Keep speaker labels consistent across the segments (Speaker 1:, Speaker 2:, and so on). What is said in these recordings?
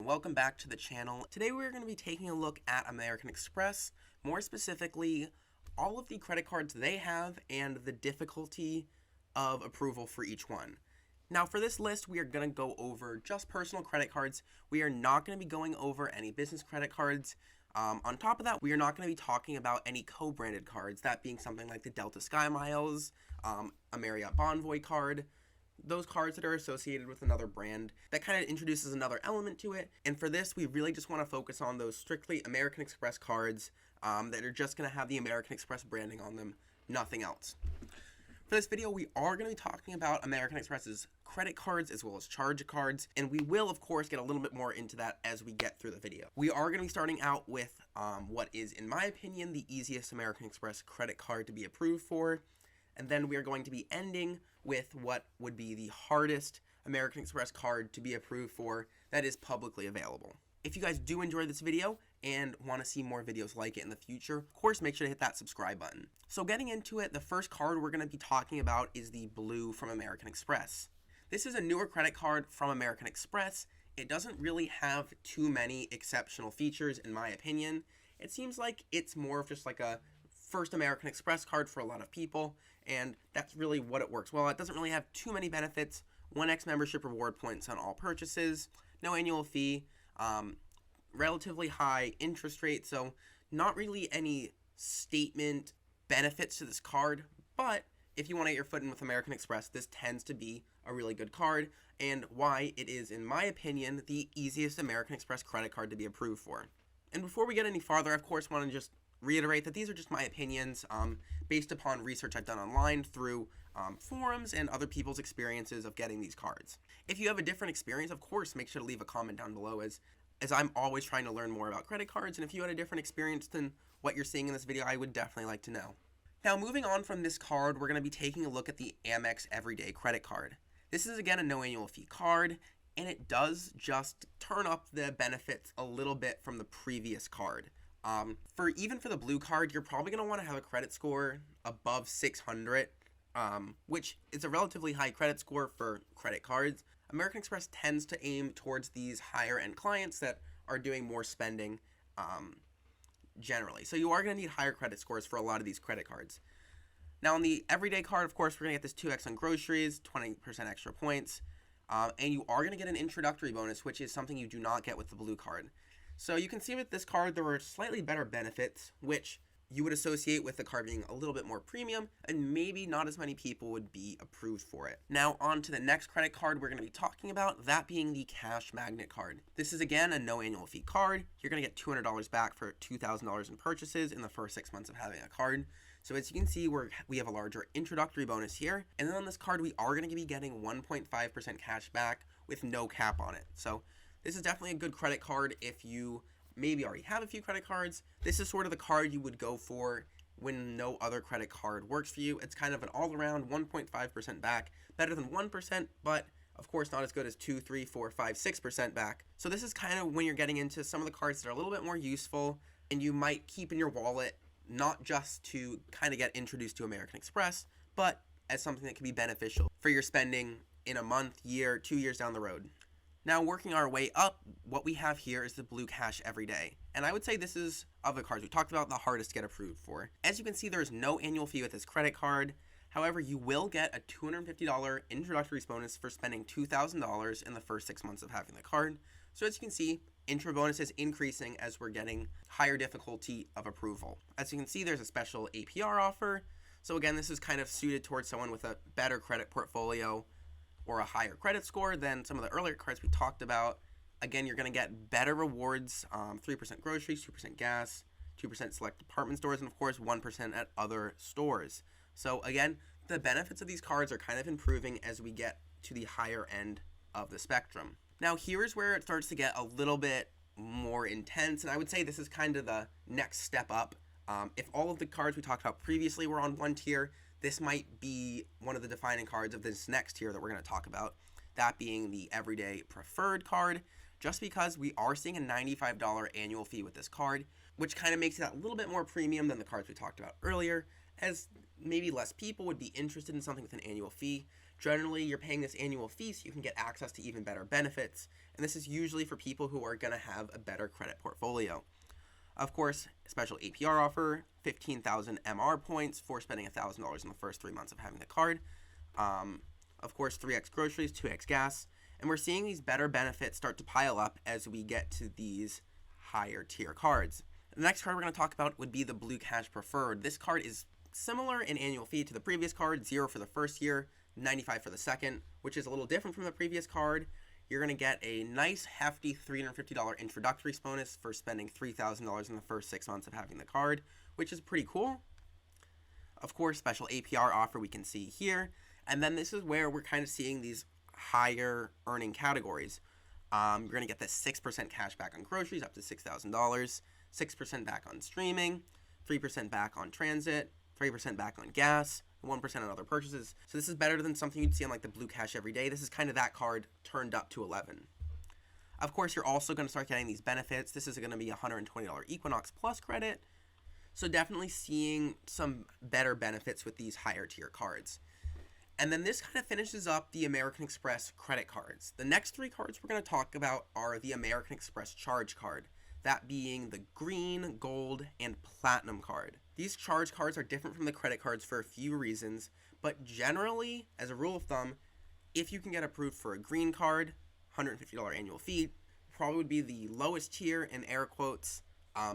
Speaker 1: welcome back to the channel. Today we're going to be taking a look at American Express, more specifically all of the credit cards they have and the difficulty of approval for each one. Now for this list we are going to go over just personal credit cards. We are not going to be going over any business credit cards. On top of that, we are not going to be talking about any co-branded cards, that being something like the Delta SkyMiles, a Marriott Bonvoy card, those cards that are associated with another brand. That kind of introduces another element to it. And for this, we really just want to focus on those strictly American Express cards that are just going to have the American Express branding on them, nothing else. For this video, we are going to be talking about American Express's credit cards as well as charge cards, and we will, of course, get a little bit more into that as we get through the video. We are going to be starting out with what is, in my opinion, the easiest American Express credit card to be approved for, and then we are going to be ending with what would be the hardest American Express card to be approved for that is publicly available. If you guys do enjoy this video and want to see more videos like it in the future, of course, make sure to hit that subscribe button. So getting into it, the first card we're going to be talking about is the Blue from American Express. This is a newer credit card from American Express. It doesn't really have too many exceptional features, in my opinion. It seems like it's more of just like a first American Express card for a lot of people, and that's really what it works well. It doesn't really have too many benefits. 1x membership reward points on all purchases, no annual fee, relatively high interest rate, so not really any statement benefits to this card, but if you want to get your foot in with American Express, this tends to be a really good card, and why it is, in my opinion, the easiest American Express credit card to be approved for. And before we get any farther, I of course want to just reiterate that these are just my opinions based upon research I've done online through forums and other people's experiences of getting these cards. If you have a different experience, of course, make sure to leave a comment down below as I'm always trying to learn more about credit cards, and if you had a different experience than what you're seeing in this video, I would definitely like to know. Now, moving on from this card, we're going to be taking a look at the Amex Everyday Credit Card. This is, again, a no annual fee card, and it does just turn up the benefits a little bit from the previous card. Even for the Blue card, you're probably going to want to have a credit score above 600, which is a relatively high credit score for credit cards. American Express tends to aim towards these higher end clients that are doing more spending generally. So you are going to need higher credit scores for a lot of these credit cards. Now on the Everyday card, of course, we're going to get this 2x on groceries, 20% extra points, and you are going to get an introductory bonus, which is something you do not get with the Blue card. So you can see with this card, there are slightly better benefits, which you would associate with the card being a little bit more premium, and maybe not as many people would be approved for it. Now on to the next credit card we're going to be talking about, that being the Cash Magnet card. This is again a no annual fee card. You're going to get $200 back for $2,000 in purchases in the first 6 months of having a card. So as you can see, we have a larger introductory bonus here. And then on this card, we are going to be getting 1.5% cash back with no cap on it. So this is definitely a good credit card if you maybe already have a few credit cards. This is sort of the card you would go for when no other credit card works for you. It's kind of an all-around 1.5% back, better than 1%, but of course not as good as 2, 3, 4, 5, 6% back. So this is kind of when you're getting into some of the cards that are a little bit more useful and you might keep in your wallet, not just to kind of get introduced to American Express, but as something that can be beneficial for your spending in a month, year, 2 years down the road. Now, working our way up, what we have here is the Blue Cash Everyday. And I would say this is, of the cards we talked about, the hardest to get approved for. As you can see, there's no annual fee with this credit card. However, you will get a $250 introductory bonus for spending $2,000 in the first 6 months of having the card. So as you can see, intro bonus is increasing as we're getting higher difficulty of approval. As you can see, there's a special APR offer. So again, this is kind of suited towards someone with a better credit portfolio or a higher credit score than some of the earlier cards we talked about. Again, you're going to get better rewards, 3% groceries, 2% gas, 2% select department stores, and of course 1% at other stores. So again, the benefits of these cards are kind of improving as we get to the higher end of the spectrum. Now here's where it starts to get a little bit more intense, and I would say this is kind of the next step up. If all of the cards we talked about previously were on one tier, this might be one of the defining cards of this next tier that we're going to talk about, that being the Everyday Preferred card, just because we are seeing a $95 annual fee with this card, which kind of makes it a little bit more premium than the cards we talked about earlier, as maybe less people would be interested in something with an annual fee. Generally, you're paying this annual fee so you can get access to even better benefits, and this is usually for people who are going to have a better credit portfolio. Of course, special APR offer, 15,000 MR points for spending $1,000 in the first 3 months of having the card. Of course, 3x groceries, 2x gas, and we're seeing these better benefits start to pile up as we get to these higher tier cards. The next card we're going to talk about would be the Blue Cash Preferred. This card is similar in annual fee to the previous card, 0 for the first year, 95 for the second, which is a little different from the previous card. You're going to get a nice hefty $350 introductory bonus for spending $3,000 in the first 6 months of having the card, which is pretty cool. Of course, special APR offer we can see here. And then this is where we're kind of seeing these higher earning categories. You're going to get this 6% cash back on groceries up to $6,000, 6% back on streaming, 3% back on transit, 3% back on gas, 1% on other purchases. So this is better than something you'd see on like the Blue Cash every day. This is kind of that card turned up to 11. Of course, you're also going to start getting these benefits. This is going to be a $120 Equinox Plus credit. So definitely seeing some better benefits with these higher tier cards. And then this kind of finishes up the American Express credit cards. The next 3 cards we're going to talk about are the American Express Charge Card, that being the Green, Gold, and Platinum card. These charge cards are different from the credit cards for a few reasons, but generally, as a rule of thumb, if you can get approved for a Green card, $150 annual fee, probably would be the lowest tier, in air quotes,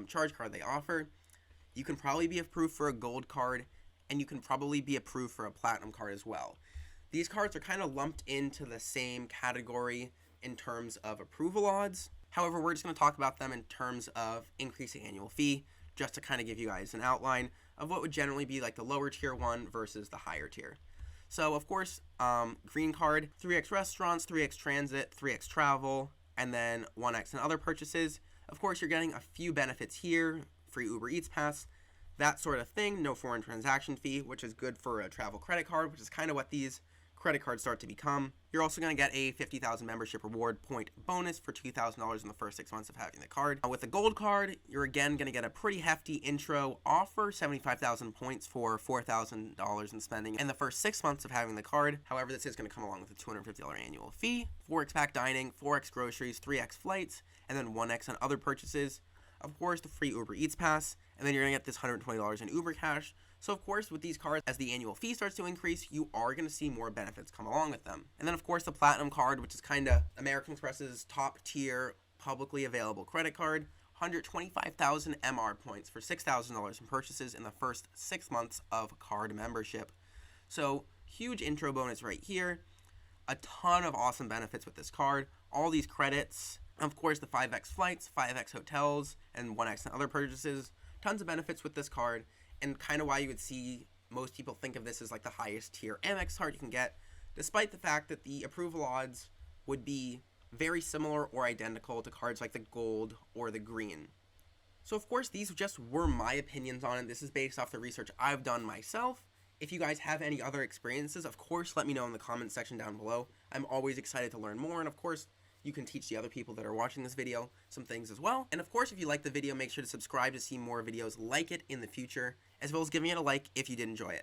Speaker 1: charge card they offer. You can probably be approved for a Gold card, and you can probably be approved for a Platinum card as well. These cards are kind of lumped into the same category in terms of approval odds. However, we're just going to talk about them in terms of increasing annual fee, just to kind of give you guys an outline of what would generally be like the lower tier one versus the higher tier. So, of course, Green card, 3x restaurants, 3x transit, 3x travel, and then 1x in other purchases. Of course, you're getting a few benefits here, free Uber Eats pass, that sort of thing, no foreign transaction fee, which is good for a travel credit card, which is kind of what these credit cards start to become. You're also going to get a 50,000 membership reward point bonus for $2,000 in the first 6 months of having the card. With the Gold card, you're again going to get a pretty hefty intro offer, 75,000 points for $4,000 in spending in the first 6 months of having the card. However, this is going to come along with a $250 annual fee, 4x pack dining, 4x groceries, 3x flights, and then 1x on other purchases. Of course, the free Uber Eats pass, and then you're going to get this $120 in Uber cash. So, of course, with these cards, as the annual fee starts to increase, you are going to see more benefits come along with them. And then, of course, the Platinum card, which is kind of American Express's top-tier, publicly available credit card, 125,000 MR points for $6,000 in purchases in the first 6 months of card membership. So, huge intro bonus right here. A ton of awesome benefits with this card. All these credits. Of course, the 5x flights, 5x hotels, and 1x in other purchases. Tons of benefits with this card, and kind of why you would see most people think of this as like the highest tier Amex card you can get, despite the fact that the approval odds would be very similar or identical to cards like the Gold or the Green. So of course, these just were my opinions on it. This is based off the research I've done myself. If you guys have any other experiences, of course, let me know in the comments section down below. I'm always excited to learn more, and of course, you can teach the other people that are watching this video some things as well. And of course, if you liked the video, make sure to subscribe to see more videos like it in the future, as well as giving it a like if you did enjoy it.